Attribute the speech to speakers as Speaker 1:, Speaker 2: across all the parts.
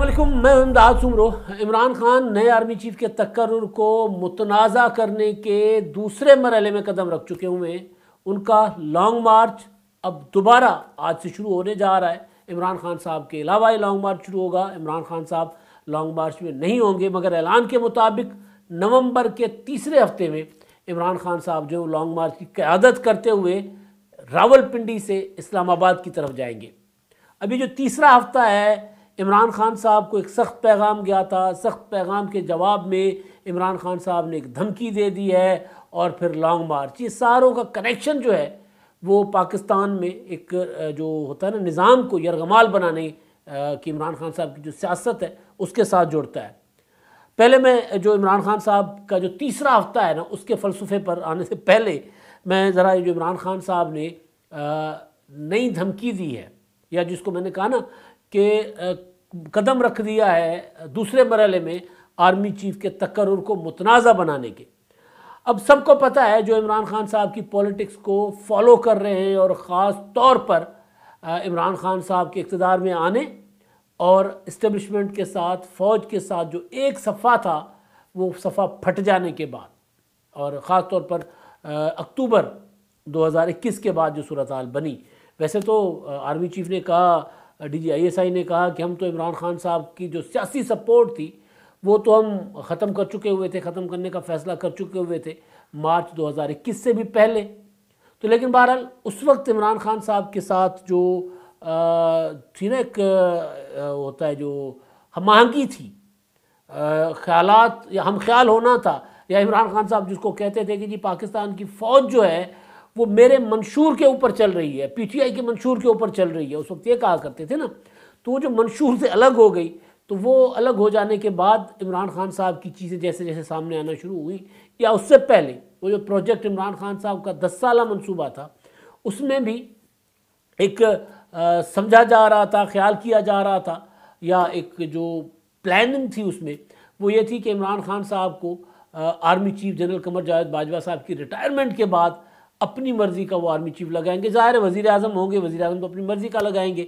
Speaker 1: علیکم، میں امداد سمرو۔ عمران خان نئے آرمی چیف کے تقرر کو متنازع کرنے کے دوسرے مرحلے میں قدم رکھ چکے ہوئے ہیں۔ ان کا لانگ مارچ اب دوبارہ آج سے شروع ہونے جا رہا ہے۔ عمران خان صاحب کے علاوہ یہ لانگ مارچ شروع ہوگا۔ عمران خان صاحب لانگ مارچ میں نہیں ہوں گے، مگر اعلان کے مطابق نومبر کے تیسرے ہفتے میں عمران خان صاحب جو لانگ مارچ کی قیادت کرتے ہوئے راولپنڈی سے اسلام آباد کی طرف جائیں گے۔ ابھی جو تیسرا ہفتہ ہے، عمران خان صاحب کو ایک سخت پیغام گیا تھا۔ سخت پیغام کے جواب میں عمران خان صاحب نے ایک دھمکی دے دی ہے اور پھر لانگ مارچ۔ یہ ساروں کا کنیکشن جو ہے وہ پاکستان میں ایک جو ہوتا ہے نا نظام کو یرغمال بنانے کی عمران خان صاحب کی جو سیاست ہے اس کے ساتھ جوڑتا ہے۔ پہلے میں جو عمران خان صاحب کا جو تیسرا ہفتہ ہے نا اس کے فلسفے پر آنے سے پہلے میں ذرا جو عمران خان صاحب نے نئی دھمکی دی ہے، یا جس کو میں نے کہا نا کہ قدم رکھ دیا ہے دوسرے مرحلے میں آرمی چیف کے تقرر کو متنازع بنانے کے۔ اب سب کو پتہ ہے جو عمران خان صاحب کی پولیٹکس کو فالو کر رہے ہیں، اور خاص طور پر عمران خان صاحب کے اقتدار میں آنے اور اسٹیبلشمنٹ کے ساتھ فوج کے ساتھ جو ایک صفحہ تھا وہ صفحہ پھٹ جانے کے بعد، اور خاص طور پر اکتوبر 2021 کے بعد جو صورتحال بنی۔ ویسے تو آرمی چیف نے کہا، D G I S I نے کہا کہ ہم تو عمران خان صاحب کی جو سیاسی سپورٹ تھی وہ تو ہم ختم کر چکے ہوئے تھے، ختم کرنے کا فیصلہ کر چکے ہوئے تھے مارچ 2021 سے بھی پہلے۔ تو لیکن بہرحال اس وقت عمران خان صاحب کے ساتھ جو تھی نا ایک ہوتا ہے جو ہم آہنگی تھی، خیالات یا ہم خیال ہونا تھا، یا عمران خان صاحب جس کو کہتے تھے کہ جی پاکستان کی فوج جو ہے وہ میرے منشور کے اوپر چل رہی ہے، پی ٹی آئی کے منشور کے اوپر چل رہی ہے، اس وقت یہ کہا کرتے تھے نا۔ تو وہ جو منشور سے الگ ہو گئی، تو وہ الگ ہو جانے کے بعد عمران خان صاحب کی چیزیں جیسے جیسے سامنے آنا شروع ہوئی، یا اس سے پہلے وہ جو پروجیکٹ عمران خان صاحب کا 10 سالہ منصوبہ تھا اس میں بھی ایک سمجھا جا رہا تھا، خیال کیا جا رہا تھا، یا ایک جو پلاننگ تھی اس میں وہ یہ تھی کہ عمران خان صاحب کو army chief general Qamar Javed Bajwa صاحب کی ریٹائرمنٹ کے بعد اپنی مرضی کا وہ آرمی چیف لگائیں گے۔ ظاہر ہے وزیر اعظم ہوں گے، وزیر اعظم تو اپنی مرضی کا لگائیں گے۔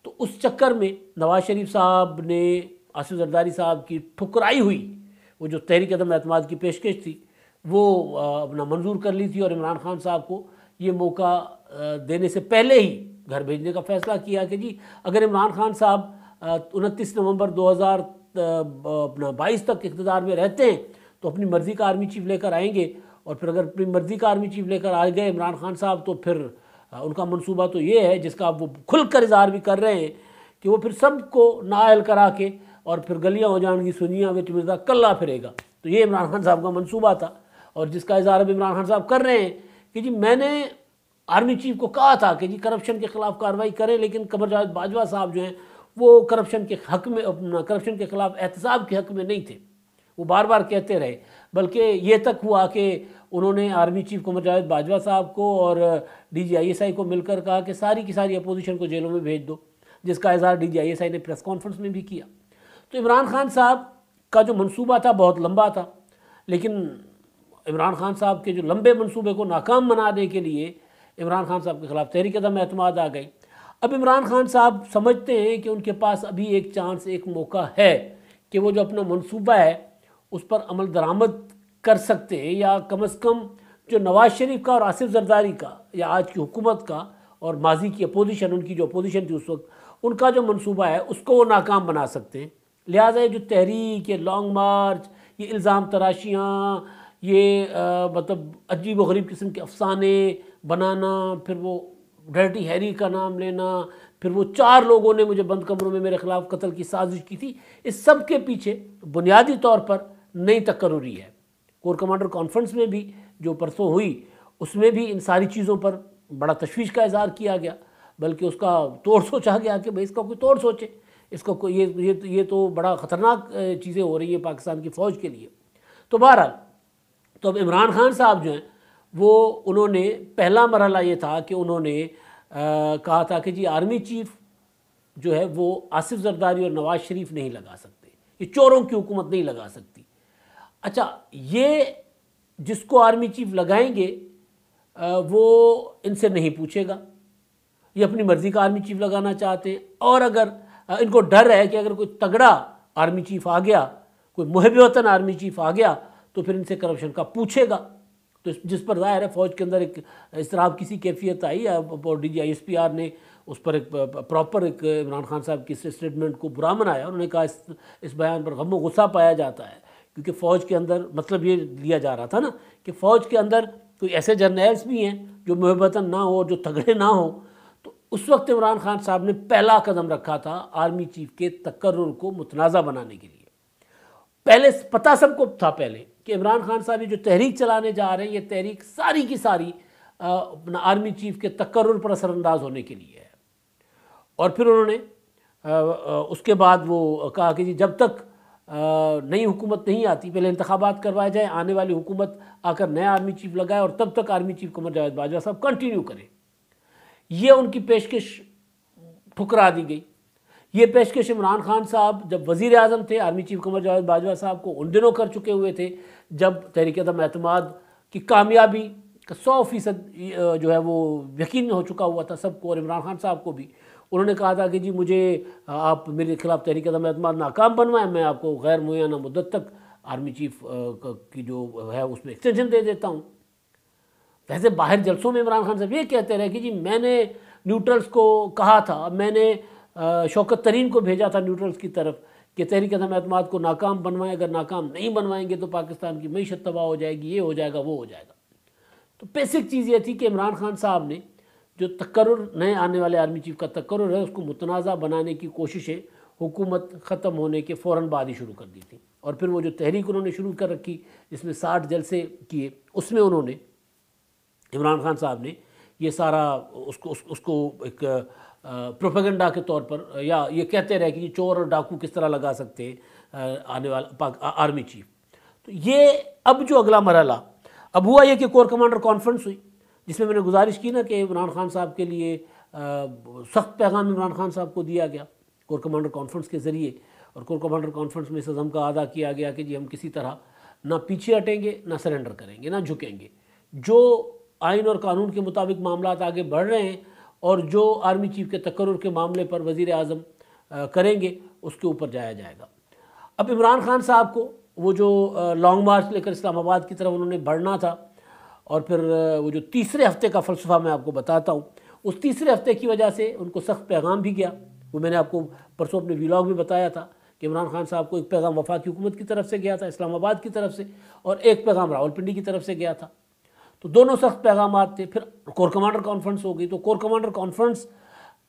Speaker 1: تو اس چکر میں نواز شریف صاحب نے آصف زرداری صاحب کی ٹھکرائی ہوئی وہ جو تحریک عدم اعتماد کی پیشکش تھی وہ اپنا منظور کر لی تھی، اور عمران خان صاحب کو یہ موقع دینے سے پہلے ہی گھر بھیجنے کا فیصلہ کیا کہ جی اگر عمران خان صاحب 29 نومبر 2022 تک اقتدار میں رہتے ہیں تو اپنی مرضی کا آرمی چیف لے کر آئیں گے، اور پھر اگر اپنی مرضی کا آرمی چیف لے کر آ گئے عمران خان صاحب تو پھر ان کا منصوبہ تو یہ ہے جس کا وہ کھل کر اظہار بھی کر رہے ہیں کہ وہ پھر سب کو نااہل کرا کے اور پھر گلیاں ہو جائیں گی سنیاں وچ مرزا کلہ پھرے گا۔ تو یہ عمران خان صاحب کا منصوبہ تھا، اور جس کا اظہار اب عمران خان صاحب کر رہے ہیں کہ جی میں نے آرمی چیف کو کہا تھا کہ جی کرپشن کے خلاف کارروائی کریں، لیکن قمر جاوید باجوہ صاحب جو ہیں وہ کرپشن کے حق میں کرپشن کے خلاف احتساب کے حق میں نہیں تھے۔ وہ بار بار کہتے رہے، بلکہ یہ تک ہوا کہ انہوں نے آرمی چیف قمر جاوید باجوہ صاحب کو اور D G I S I کو مل کر کہا کہ ساری کی ساری اپوزیشن کو جیلوں میں بھیج دو، جس کا اظہار D G I S I نے پریس کانفرنس میں بھی کیا۔ تو عمران خان صاحب کا جو منصوبہ تھا بہت لمبا تھا، لیکن عمران خان صاحب کے جو لمبے منصوبے کو ناکام بنانے کے لیے عمران خان صاحب کے خلاف تحریک عدم اعتماد آ گئی۔ اب عمران خان صاحب سمجھتے ہیں کہ ان کے پاس ابھی ایک چانس، ایک موقع ہے کہ وہ جو اپنا منصوبہ ہے اس پر عمل درآمد کر سکتے ہیں، یا کم از کم جو نواز شریف کا اور آصف زرداری کا یا آج کی حکومت کا اور ماضی کی اپوزیشن، ان کی جو اپوزیشن تھی اس وقت، ان کا جو منصوبہ ہے اس کو وہ ناکام بنا سکتے ہیں۔ لہٰذا یہ جو تحریک، یہ لانگ مارچ، یہ الزام تراشیاں، یہ مطلب عجیب و غریب قسم کے افسانے بنانا، پھر وہ ڈرٹی ہیری کا نام لینا، پھر وہ 4 لوگوں نے مجھے بند کمروں میں میرے خلاف قتل کی سازش کی تھی، اس سب کے پیچھے بنیادی طور پر نئی تقرری ہے۔ کور کمانڈر کانفرنس میں بھی جو پرسوں ہوئی اس میں بھی ان ساری چیزوں پر بڑا تشویش کا اظہار کیا گیا، بلکہ اس کا توڑ سوچا گیا کہ بھئی اس کا کوئی توڑ سوچے، اس کا کوئی یہ تو بڑا خطرناک چیزیں ہو رہی ہیں پاکستان کی فوج کے لیے۔ تو بہرحال تو اب عمران خان صاحب جو ہیں وہ انہوں نے پہلا مرحلہ یہ تھا کہ انہوں نے کہا تھا کہ جی آرمی چیف جو ہے وہ آصف زرداری اور نواز شریف نہیں لگا سکتے، یہ چوروں کی حکومت نہیں لگا سکتی۔ اچھا، یہ جس کو آرمی چیف لگائیں گے وہ ان سے نہیں پوچھے گا، یہ اپنی مرضی کا آرمی چیف لگانا چاہتے ہیں، اور اگر ان کو ڈر ہے کہ اگر کوئی تگڑا آرمی چیف آ گیا، کوئی محب وطن آرمی چیف آ گیا تو پھر ان سے کرپشن کا پوچھے گا، تو جس پر ظاہر ہے فوج کے اندر ایک اس طرح کسی کیفیت آئی، اور ڈی جی ISP آر نے اس پر ایک پراپر ایک عمران خان صاحب کی اسٹیٹمنٹ کو برا منایا. انہوں نے کہا اس بیان پر غم و غصہ پایا جاتا ہے، کیونکہ فوج کے اندر مطلب یہ لیا جا رہا تھا نا کہ فوج کے اندر کوئی ایسے جرنیلز بھی ہیں جو محب وطن نہ ہو، جو تگڑے نہ ہوں. تو اس وقت عمران خان صاحب نے پہلا قدم رکھا تھا آرمی چیف کے تقرر کو متنازع بنانے کے لیے. پہلے پتہ سب کو تھا پہلے کہ عمران خان صاحب جو تحریک چلانے جا رہے ہیں، یہ تحریک ساری کی ساری آرمی چیف کے تقرر پر اثر انداز ہونے کے لیے ہے. اور پھر انہوں نے اس کے بعد وہ کہا کہ جی جب تک نئی حکومت نہیں آتی، پہلے انتخابات کروائے جائیں، آنے والی حکومت آ کر نیا آرمی چیف لگائے، اور تب تک آرمی چیف قمر جاوید باجوہ صاحب کنٹینیو کریں. یہ ان کی پیشکش ٹھکرا دی گئی. یہ پیشکش عمران خان صاحب جب وزیر اعظم تھے، آرمی چیف قمر جاوید باجوہ صاحب کو ان دنوں کر چکے ہوئے تھے جب تحریک عدم اعتماد کی کامیابی کا 100% جو ہے وہ یقین ہو چکا ہوا تھا سب کو، اور عمران خان صاحب کو بھی. انہوں نے کہا تھا کہ جی مجھے آپ میرے خلاف تحریک عدم اعتماد ناکام بنوائیں، میں آپ کو غیر معینہ مدت تک آرمی چیف کی جو ہے اس میں ایکسٹینشن دے دیتا ہوں. ویسے باہر جلسوں میں عمران خان صاحب یہ کہتے رہے کہ جی میں نے نیوٹرلز کو کہا تھا، میں نے شوکت ترین کو بھیجا تھا نیوٹرلز کی طرف کہ تحریک عدم اعتماد کو ناکام بنوائیں، اگر ناکام نہیں بنوائیں گے تو پاکستان کی معیشت تباہ ہو جائے گی، یہ ہو جائے گا، وہ ہو جائے گا. تو بیسک چیز یہ تھی کہ عمران خان صاحب نے جو تقرر نئے آنے والے آرمی چیف کا تقرر ہے اس کو متنازع بنانے کی کوششیں حکومت ختم ہونے کے فوراً بعد ہی شروع کر دی تھی. اور پھر وہ جو تحریک انہوں نے شروع کر رکھی جس میں 60 جلسے کیے، اس میں انہوں نے عمران خان صاحب نے یہ سارا اس کو ایک پروپیگنڈا کے طور پر، یا یہ کہتے رہے کہ یہ چور اور ڈاکو کس طرح لگا سکتے ہیں آنے والا آرمی چیف. تو یہ اب جو اگلا مرحلہ اب ہوا یہ کہ کور کمانڈر کانفرنس ہوئی، جس میں نے گزارش کی نا کہ عمران خان صاحب کے لیے سخت پیغام عمران خان صاحب کو دیا گیا کور کمانڈر کانفرنس کے ذریعے. اور کور کمانڈر کانفرنس میں اس عزم کا اعادہ کیا گیا کہ جی ہم کسی طرح نہ پیچھے ہٹیں گے، نہ سرنڈر کریں گے، نہ جھکیں گے. جو آئین اور قانون کے مطابق معاملات آگے بڑھ رہے ہیں اور جو آرمی چیف کے تقرر کے معاملے پر وزیر اعظم کریں گے اس کے اوپر جایا جائے گا. اب عمران خان صاحب کو وہ جو لانگ مارچ لے کر اسلام آباد کی طرف انہوں نے بڑھنا تھا، اور پھر وہ جو تیسرے ہفتے کا فلسفہ میں آپ کو بتاتا ہوں، اس تیسرے ہفتے کی وجہ سے ان کو سخت پیغام بھی گیا. وہ میں نے آپ کو پرسوں اپنے ویلاگ میں بتایا تھا کہ عمران خان صاحب کو ایک پیغام وفاقی حکومت کی طرف سے گیا تھا، اسلام آباد کی طرف سے، اور ایک پیغام راولپنڈی کی طرف سے گیا تھا. تو دونوں سخت پیغامات تھے. پھر کور کمانڈر کانفرنس ہو گئی، تو کور کمانڈر کانفرنس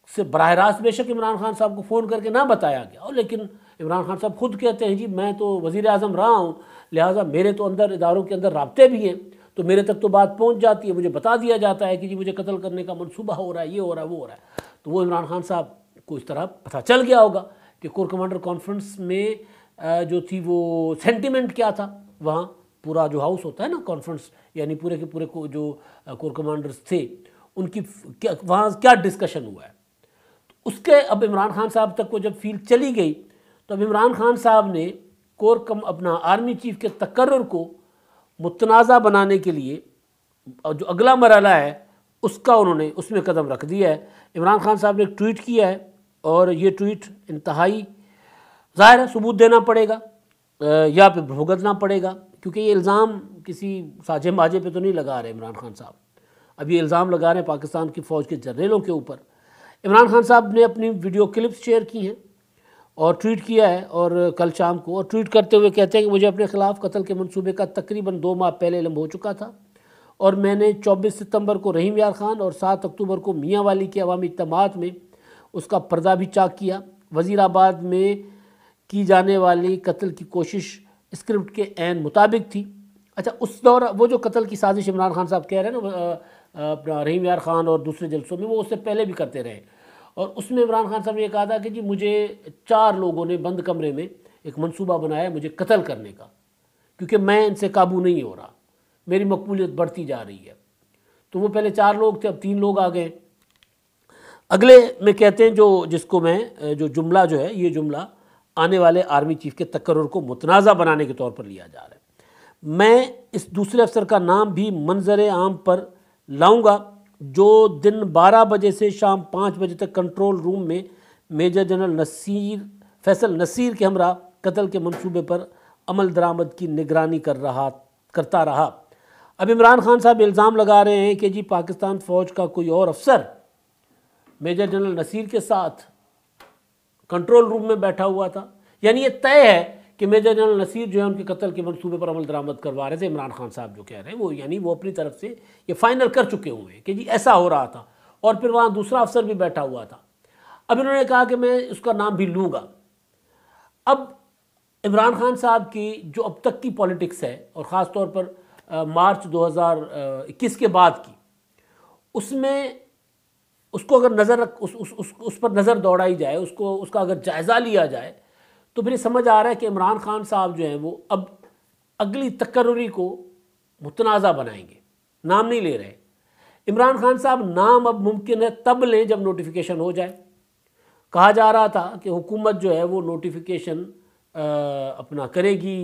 Speaker 1: سے براہ راست بے شک عمران خان صاحب کو فون کر کے نہ بتایا گیا، اور لیکن عمران خان صاحب خود کہتے ہیں جی میں تو وزیر اعظم رہا ہوں، لہٰذا میرے تو اندر اداروں کے اندر رابطے بھی ہیں، تو میرے تک تو بات پہنچ جاتی ہے، مجھے بتا دیا جاتا ہے کہ جی مجھے قتل کرنے کا منصوبہ ہو رہا ہے، یہ ہو رہا ہے، وہ ہو رہا ہے. تو وہ عمران خان صاحب کو اس طرح پتہ چل گیا ہوگا کہ کور کمانڈر کانفرنس میں جو تھی وہ سینٹیمنٹ کیا تھا. وہاں پورا جو ہاؤس ہوتا ہے نا کانفرنس، یعنی پورے کے پورے جو کور کمانڈرز تھے ان کی وہاں کیا ڈسکشن ہوا ہے. اس کے اب عمران خان صاحب تک کو جب فیل چلی گئی تو اب عمران خان صاحب نے اپنا آرمی چیف کے تقرر کو متنازع بنانے کے لیے جو اگلا مرحلہ ہے اس کا انہوں نے اس میں قدم رکھ دیا ہے. عمران خان صاحب نے ایک ٹویٹ کیا ہے، اور یہ ٹویٹ انتہائی ظاہر ہے ثبوت دینا پڑے گا یا پھر بھگتنا پڑے گا، کیونکہ یہ الزام کسی ساجے ماجے پہ تو نہیں لگا رہے عمران خان صاحب. اب یہ الزام لگا رہے ہیں پاکستان کی فوج کے جرنیلوں کے اوپر. عمران خان صاحب نے اپنی ویڈیو کلپس شیئر کی ہیں اور ٹویٹ کیا ہے، اور کل شام کو، اور ٹویٹ کرتے ہوئے کہتے ہیں کہ مجھے اپنے خلاف قتل کے منصوبے کا تقریباً 2 ماہ پہلے علم ہو چکا تھا، اور میں نے 24 ستمبر کو رحیم یار خان اور 7 اکتوبر کو میاں والی کے عوامی اجتماعات میں اس کا پردہ بھی چاک کیا. وزیر آباد میں کی جانے والی قتل کی کوشش اسکرپٹ کے عین مطابق تھی. اچھا، اس دور وہ جو قتل کی سازش عمران خان صاحب کہہ رہے ہیں نا اپنا رحیم یار خان اور دوسرے جلسوں میں، وہ اس سے پہلے بھی کرتے رہے، اور اس میں عمران خان صاحب نے یہ کہا تھا کہ جی مجھے 4 لوگوں نے بند کمرے میں ایک منصوبہ بنایا مجھے قتل کرنے کا، کیونکہ میں ان سے قابو نہیں ہو رہا، میری مقبولیت بڑھتی جا رہی ہے. تو وہ پہلے 4 لوگ تھے، اب 3 لوگ آ گئے. اگلے میں کہتے ہیں جس کو میں جو جملہ جو ہے، یہ جملہ آنے والے آرمی چیف کے تقرر کو متنازع بنانے کے طور پر لیا جا رہا ہے. میں اس دوسرے افسر کا نام بھی منظر عام پر لاؤں گا جو دن 12 بجے سے شام 5 بجے تک کنٹرول روم میں میجر جنرل فیصل نصیر کے ہمراہ قتل کے منصوبے پر عمل درآمد کی نگرانی کرتا رہا۔ اب عمران خان صاحب الزام لگا رہے ہیں کہ جی پاکستان فوج کا کوئی اور افسر میجر جنرل نصیر کے ساتھ کنٹرول روم میں بیٹھا ہوا تھا، یعنی یہ طے ہے کہ میجر جنرل نصیر جو ہے ان کے قتل کے منصوبے پر عمل درآمد کروا رہے تھے۔ عمران خان صاحب جو کہہ رہے ہیں وہ یعنی وہ اپنی طرف سے یہ فائنل کر چکے ہوئے ہیں کہ جی ایسا ہو رہا تھا، اور پھر وہاں دوسرا افسر بھی بیٹھا ہوا تھا۔ اب انہوں نے کہا کہ میں اس کا نام بھی لوں گا۔ اب عمران خان صاحب کی جو اب تک کی پولیٹکس ہے، اور خاص طور پر مارچ 2021 کے بعد کی، اس میں اس کو اگر اس پر نظر دوڑائی جائے، اس کا اگر جائزہ لیا جائے، تو پھر یہ سمجھ آ رہا ہے کہ عمران خان صاحب جو ہیں وہ اب اگلی تقرری کو متنازع بنائیں گے، نام نہیں لے رہے۔ عمران خان صاحب نام اب ممکن ہے تب لیں جب نوٹیفیکیشن ہو جائے۔ کہا جا رہا تھا کہ حکومت جو ہے وہ نوٹیفیکیشن اپنا کرے گی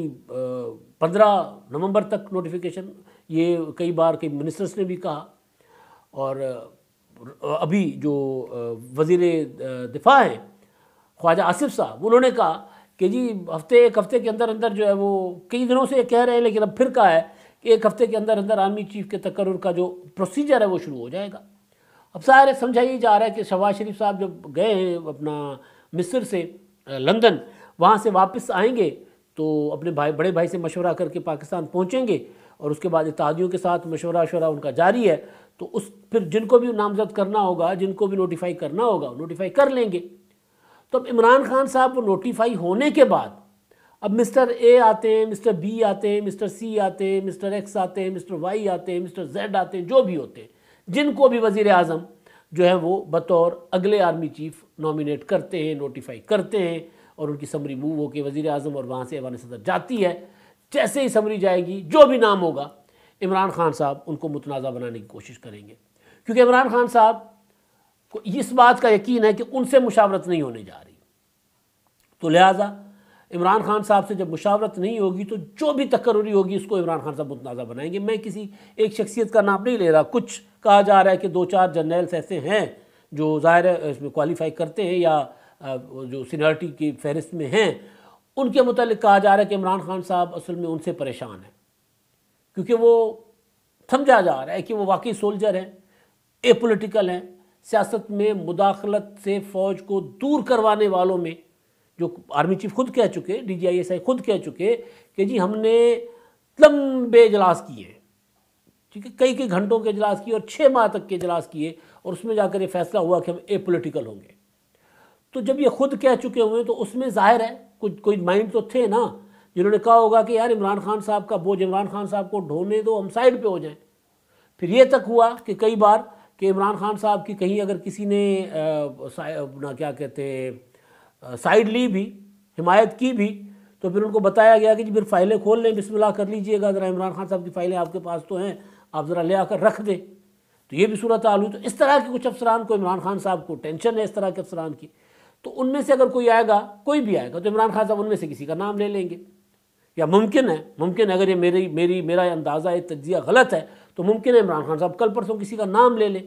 Speaker 1: 15 نومبر تک نوٹیفیکیشن، یہ کئی بار کئی منسٹرز نے بھی کہا، اور ابھی جو وزیر دفاع ہیں خواجہ آصف صاحب، انہوں نے کہا کہ جی ایک ہفتے کے اندر اندر جو ہے وہ کئی دنوں سے یہ کہہ رہے ہیں، لیکن اب پھر کہا ہے کہ ایک ہفتے کے اندر اندر آرمی چیف کے تقرر کا جو پروسیجر ہے وہ شروع ہو جائے گا۔ اب ظاہر ہے سمجھائی جا رہا ہے کہ شہباز شریف صاحب جب گئے ہیں اپنا مصر سے لندن، وہاں سے واپس آئیں گے تو اپنے بڑے بھائی سے مشورہ کر کے پاکستان پہنچیں گے، اور اس کے بعد اتحادیوں کے ساتھ مشورہ ان کا جاری ہے، تو پھر جن کو بھی نامزد کرنا ہوگا، جن کو بھی نوٹیفائی کرنا ہوگا نوٹیفائی کر لیں گے۔ تو اب عمران خان صاحب وہ نوٹیفائی ہونے کے بعد اب مسٹر اے آتے ہیں، مسٹر بی آتے ہیں، مسٹر سی آتے ہیں، مسٹر ایکس آتے ہیں، مسٹر وائی آتے ہیں، مسٹر زیڈ آتے ہیں، جو بھی ہوتے ہیں، جن کو بھی وزیر اعظم جو ہے وہ بطور اگلے آرمی چیف نامینیٹ کرتے ہیں، نوٹیفائی کرتے ہیں، اور ان کی سمری موو ہو کے وزیر اعظم اور وہاں سے ایوان صدر جاتی ہے۔ جیسے ہی سمری جائے گی، جو بھی نام ہوگا، عمران خان صاحب ان کو متنازع بنانے کی کوشش کریں گے، کیونکہ عمران خان صاحب کو اس بات کا یقین ہے کہ ان سے مشاورت نہیں ہونے جا رہی، تو لہٰذا عمران خان صاحب سے جب مشاورت نہیں ہوگی تو جو بھی تقرری ہوگی اس کو عمران خان صاحب متنازع بنائیں گے۔ میں کسی ایک شخصیت کا نام نہیں لے رہا، کچھ کہا جا رہا ہے کہ 2-4 جرنیلز ایسے ہیں جو ظاہر ہے اس میں کوالیفائی کرتے ہیں یا جو سینیورٹی کی فہرست میں ہیں، ان کے متعلق کہا جا رہا ہے کہ عمران خان صاحب اصل میں ان سے پریشان ہیں، کیونکہ وہ سمجھا جا رہا ہے کہ وہ واقعی سولجر ہیں، اے پولیٹیکل ہیں، سیاست میں مداخلت سے فوج کو دور کروانے والوں میں، جو آرمی چیف خود کہہ چکے، D G I S I خود کہہ چکے کہ جی ہم نے لمبے اجلاس کیے ہیں، ٹھیک ہے، کئی گھنٹوں کے اجلاس کیے اور 6 ماہ تک کے اجلاس کیے، اور اس میں جا کر یہ فیصلہ ہوا کہ ہم اے پولیٹیکل ہوں گے۔ تو جب یہ خود کہہ چکے ہوئے تو اس میں ظاہر ہے کوئی مائنڈ تو تھے نا جنہوں نے کہا ہوگا کہ یار عمران خان صاحب کا بوجھ عمران خان صاحب کو ڈھونے دو، ہم سائیڈ پہ ہو جائیں۔ پھر یہ تک ہوا کہ کئی بار کہ عمران خان صاحب کی کہیں اگر کسی نے اپنا کیا کہتے ہیں سائیڈ لی بھی، حمایت کی بھی، تو پھر ان کو بتایا گیا کہ جی پھر فائلیں کھول لیں، بسم اللہ کر لیجئے گا، ذرا عمران خان صاحب کی فائلیں آپ کے پاس تو ہیں، آپ ذرا لے آ کر رکھ دیں۔ تو یہ بھی صورتحال ہوئی۔ تو اس طرح کے کچھ افسران کو عمران خان صاحب کو ٹینشن ہے اس طرح کے افسران کی، تو ان میں سے اگر کوئی آئے گا، کوئی بھی آئے گا، تو عمران خان صاحب ان میں سے کسی کا نام لے لیں گے، یا ممکن ہے اگر یہ میرا اندازہ تجزیہ غلط ہے تو ممکن ہے عمران خان صاحب کل پرسوں کسی کا نام لے لیں۔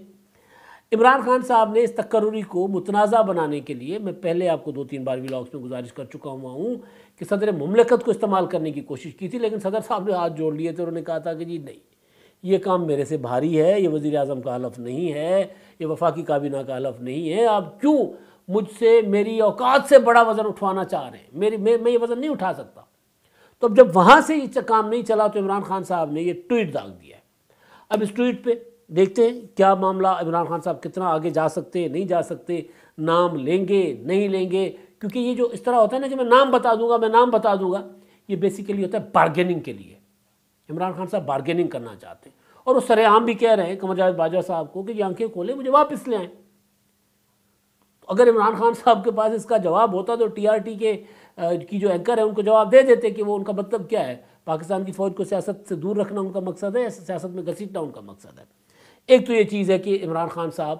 Speaker 1: عمران خان صاحب نے اس تقرری کو متنازع بنانے کے لیے، میں پہلے آپ کو 2-3 بار ولاگس میں گزارش کر چکا ہوں کہ صدر مملکت کو استعمال کرنے کی کوشش کی تھی، لیکن صدر صاحب نے ہاتھ جوڑ لیے تھے، انہوں نے کہا تھا کہ جی نہیں، یہ کام میرے سے بھاری ہے، یہ وزیر اعظم کا حلف نہیں ہے، یہ وفاقی کابینہ کا حلف نہیں ہے، آپ کیوں مجھ سے میری اوقات سے بڑا وزن اٹھوانا چاہ رہے ہیں، میں یہ وزن نہیں اٹھا سکتا۔ تو اب جب وہاں سے یہ کام نہیں چلا تو عمران خان صاحب نے یہ ٹویٹ داغ دیا ہے۔ اب اس ٹویٹ پہ دیکھتے ہیں کیا معاملہ، عمران خان صاحب کتنا آگے جا سکتے نہیں جا سکتے، نام لیں گے نہیں لیں گے، کیونکہ یہ جو اس طرح ہوتا ہے نا کہ میں نام بتا دوں گا، یہ بیسیکلی ہوتا ہے بارگیننگ کے لیے۔ عمران خان صاحب بارگیننگ کرنا چاہتے ہیں، اور وہ سر عام بھی کہہ رہے ہیں قمر جاوید باجوہ صاحب کو کہ یہ آنکھیں کھولیں، مجھے واپس لے آئیں۔ اگر عمران خان صاحب کے پاس اس کا جواب ہوتا تو ٹی آر ٹی کی جو اینکر ہے ان کو جواب دے دیتے کہ وہ ان کا مطلب کیا ہے، پاکستان کی فوج کو سیاست سے دور رکھنا ان کا مقصد ہے یا سیاست میں گھسیٹنا ان کا مقصد ہے۔ ایک تو یہ چیز ہے کہ عمران خان صاحب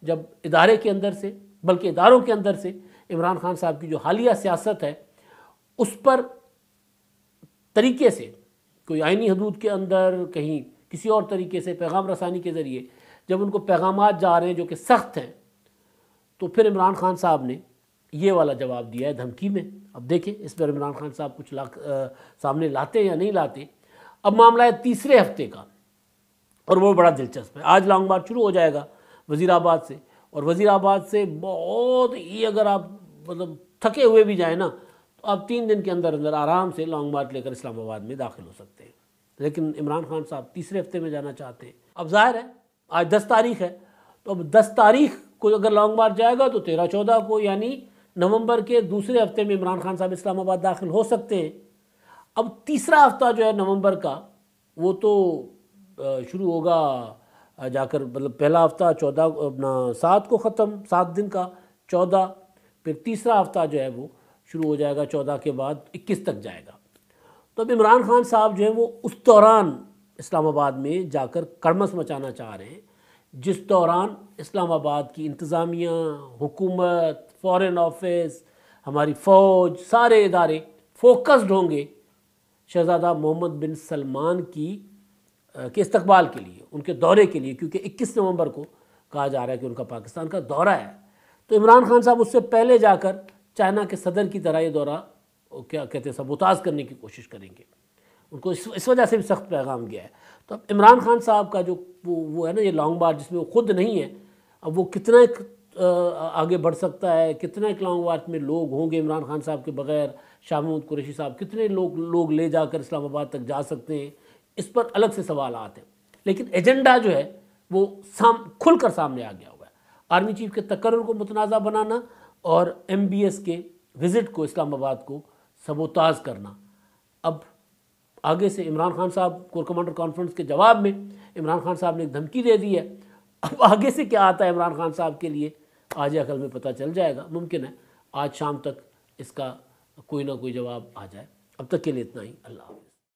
Speaker 1: جب ادارے کے اندر سے، بلکہ اداروں کے اندر سے عمران خان صاحب کی جو حالیہ سیاست ہے اس پر طریقے سے کوئی آئینی حدود کے اندر کہیں کسی اور طریقے سے پیغام رسانی کے ذریعے جب ان کو پیغامات جا رہے ہیں جو کہ سخت ہیں، تو پھر عمران خان صاحب نے یہ والا جواب دیا ہے دھمکی میں۔ اب دیکھیں اس پر عمران خان صاحب کچھ سامنے لاتے ہیں یا نہیں لاتے۔ اب معاملہ ہے تیسرے ہفتے کا، اور وہ بڑا دلچسپ ہے۔ آج لانگ مارچ شروع ہو جائے گا وزیر آباد سے، اور وزیر آباد سے بہت ہی اگر آپ مطلب تھکے ہوئے بھی جائیں نا تو آپ 3 دن کے اندر اندر آرام سے لانگ مارچ لے کر اسلام آباد میں داخل ہو سکتے ہیں۔ لیکن عمران خان صاحب تیسرے ہفتے میں جانا چاہتے ہیں۔ اب ظاہر ہے آج 10 تاریخ ہے، تو اب 10 تاریخ کو اگر لانگ مارچ جائے گا تو 13-14 کو یعنی نومبر کے دوسرے ہفتے میں عمران خان صاحب اسلام آباد داخل ہو سکتے ہیں۔ اب تیسرا ہفتہ جو ہے نومبر کا وہ تو شروع ہوگا جا کر، مطلب پہلا ہفتہ 7 کو ختم، 7 دن کا 14، پھر تیسرا ہفتہ جو ہے وہ شروع ہو جائے گا 14 کے بعد 21 تک جائے گا۔ تو اب عمران خان صاحب جو ہے وہ اس دوران اسلام آباد میں جا کر کڑمس مچانا چاہ رہے ہیں، جس دوران اسلام آباد کی انتظامیہ، حکومت، فارن آفس، ہماری فوج، سارے ادارے فوکسڈ ہوں گے شہزادہ محمد بن سلمان کے استقبال کے لیے، ان کے دورے کے لیے، کیونکہ 21 نومبر کو کہا جا رہا ہے کہ ان کا پاکستان کا دورہ ہے۔ تو عمران خان صاحب اس سے پہلے جا کر چائنا کے صدر کی طرح یہ دورہ کیا کہتے ہیں سبوتاژ کرنے کی کوشش کریں گے۔ ان کو اس وجہ سے بھی سخت پیغام گیا ہے۔ تو اب عمران خان صاحب کا جو وہ ہے نا یہ لانگ مارچ جس میں وہ خود نہیں ہے، اب وہ کتنا آگے بڑھ سکتا ہے، کتنا ایک لانگ مارچ میں لوگ ہوں گے عمران خان صاحب کے بغیر، شاہ محمود قریشی صاحب کتنے لوگ لے جا کر اسلام آباد تک جا سکتے ہیں، اس پر الگ سے سوالات ہیں۔ لیکن ایجنڈا جو ہے وہ کھل کر سامنے آ گیا ہوا ہے۔ آرمی چیف کے تقرر کو متنازع بنانا اور MBS کے وزٹ کو اسلام آباد کو سبوتاژ کرنا۔ اب آگے سے عمران خان صاحب کور کمانڈر کانفرنس کے جواب میں عمران خان صاحب نے ایک دھمکی دے دی ہے۔ اب آگے سے کیا آتا ہے عمران خان صاحب کے لیے آج یا کل میں پتہ چل جائے گا، ممکن ہے آج شام تک اس کا کوئی نہ کوئی جواب آ جائے۔ اب تک کے لیے اتنا ہی، اللہ حافظ۔